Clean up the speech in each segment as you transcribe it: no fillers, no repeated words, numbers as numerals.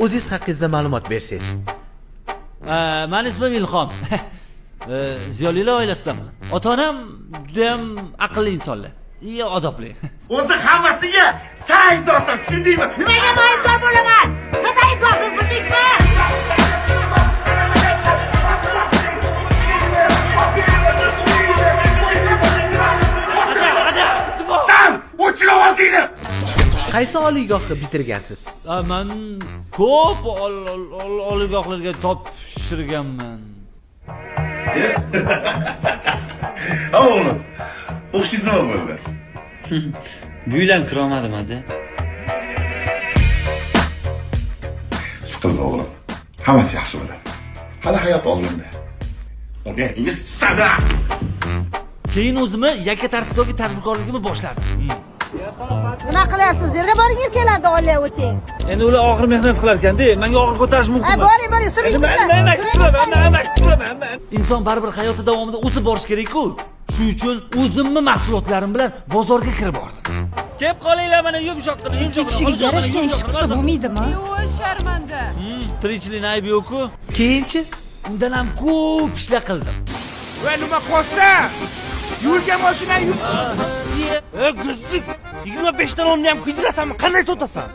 O'zingiz haqingizda ma'lumot bersangiz. Meni ismim Ilhom. Ziyolilar oilasidaman. Ota-onam juda ham aqlli insonlar. Iyo odobli. O'zi hammasiga sen aybdorsan, tushundingmi? Nimaga men aybdor bo'laman? Siz aybdorsiz bildingmi? Sen o'chir ovozingni. Qaysi oliygohni bitirgansiz? Men ko'p oliygohlarga topshirganman. O'g'lim, o'xshingiz nima bo'ldi? Bu yildan kirolmadim aka. Siqilma o'g'lim. Hammasi yaxshi bo'ladi. Hali hayot oldinda. Okey, sana. Keyin o'zimni yakka tartibdagi tadbirkorligimni boshladim. Nima qilyapsiz? Bu yerga boring, keladi olay o'ting. Endi ular og'ir mehnat qilar ekanda, menga og'ir ko'tarish mumkin. Boring, suring. Inson baribir hayoti davomida o'sib borish kerak-ku. Shuning uchun o'zimni mahsulotlarim bilan bozorga kirib bordim. Kelib qolinglar, mana yumshoqqina. Kishiga yarashgan ish qilsa bo'lmaydimi? Yo'q, sharmanda. Tirikchilikni aybi yo'q-ku. Keyinchi Undan ham ko'p ishlar qildim. Va nima qolsa? Yurgan mashina yur. G'izib. 25 dan onni ham qiydirasanmi? Qanday sotasan?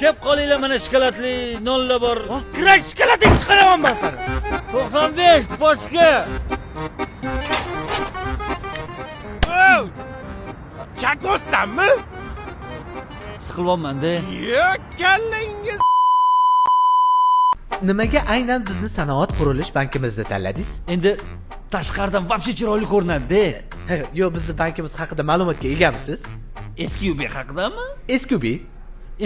Kelib qolinglar, mana shokoladli nonlar bor. Kiray shokolating chiqaraman men seni. 95 boshqa. Chakossanmi? Siqilyapman-da. Yo'q, kallangiz. nimaga aynan bizni sanoat qurilish bankimizni tanladingiz? Endi tashqaridan vobshe chiroyli ko'rinadi-da. Yo'q, bizni bankimiz haqida ma'lumotga egamisiz? SQB haqidami? SQB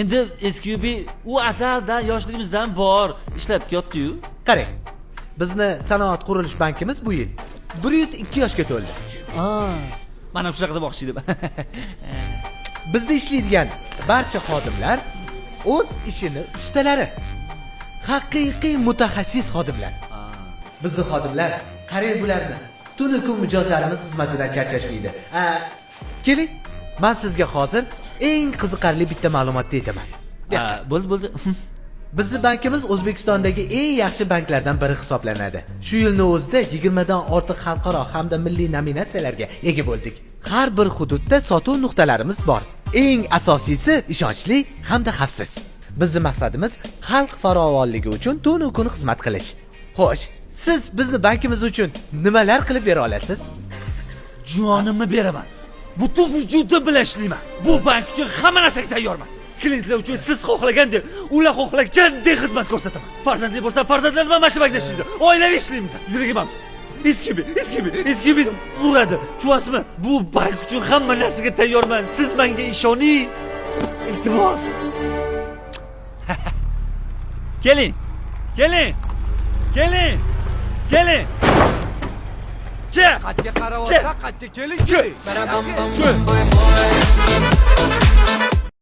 Endi SQB u azaldan yoshligimizdan bor ishlab ketdi-yu. qarang. Bizni sanoat qurilish bankimiz bu yil 102 yoshga to'ldi. Mana shunaqa demoqchi edim. Bizda ishlaydigan barcha xodimlar o'z ishini ustalari. Haqiqiy mutaxassis xodimlar. Bizni xodimlar qarang bularni. Tuni kun mijozlarimiz xizmatidan charchashmaydi. Keling, men sizga hozir eng qiziqarli bitta ma'lumotni aytaman. Bo'ldi. Bizni bankimiz O'zbekistondagi eng yaxshi banklardan biri hisoblanadi. Shu yilning o'zida 20 dan ortiq xalqaro hamda milliy nominatsiyalarga ega bo'ldik. Har bir hududda sotuv nuqtalarimiz bor. Eng asosiysi ishonchli hamda xavfsiz. Bizning maqsadimiz xalq farovonligi uchun tunu kun xizmat qilish. Xo'sh, siz bizni bankimiz uchun nimalar qilib bera olasiz? Jonimni beraman. Butun vujudim bilan ishlayman. Bu bank uchun hamma narsaga tayyorman. Klientlar uchun siz xohlagandek, ular xohlagandek xizmat ko'rsataman. Farzandli bo'lsa, farzandlarim ham mana bankda ishlaydi. Oilaviy ishlaymiz. Yuragim eskibi uradi. Tushunasizmi? Bu bank uchun hamma narsaga tayyorman. Siz menga ishoning. Iltimos. Keling. Qatga qarab olsa, qatga keling. Barabam bam bam boy boy.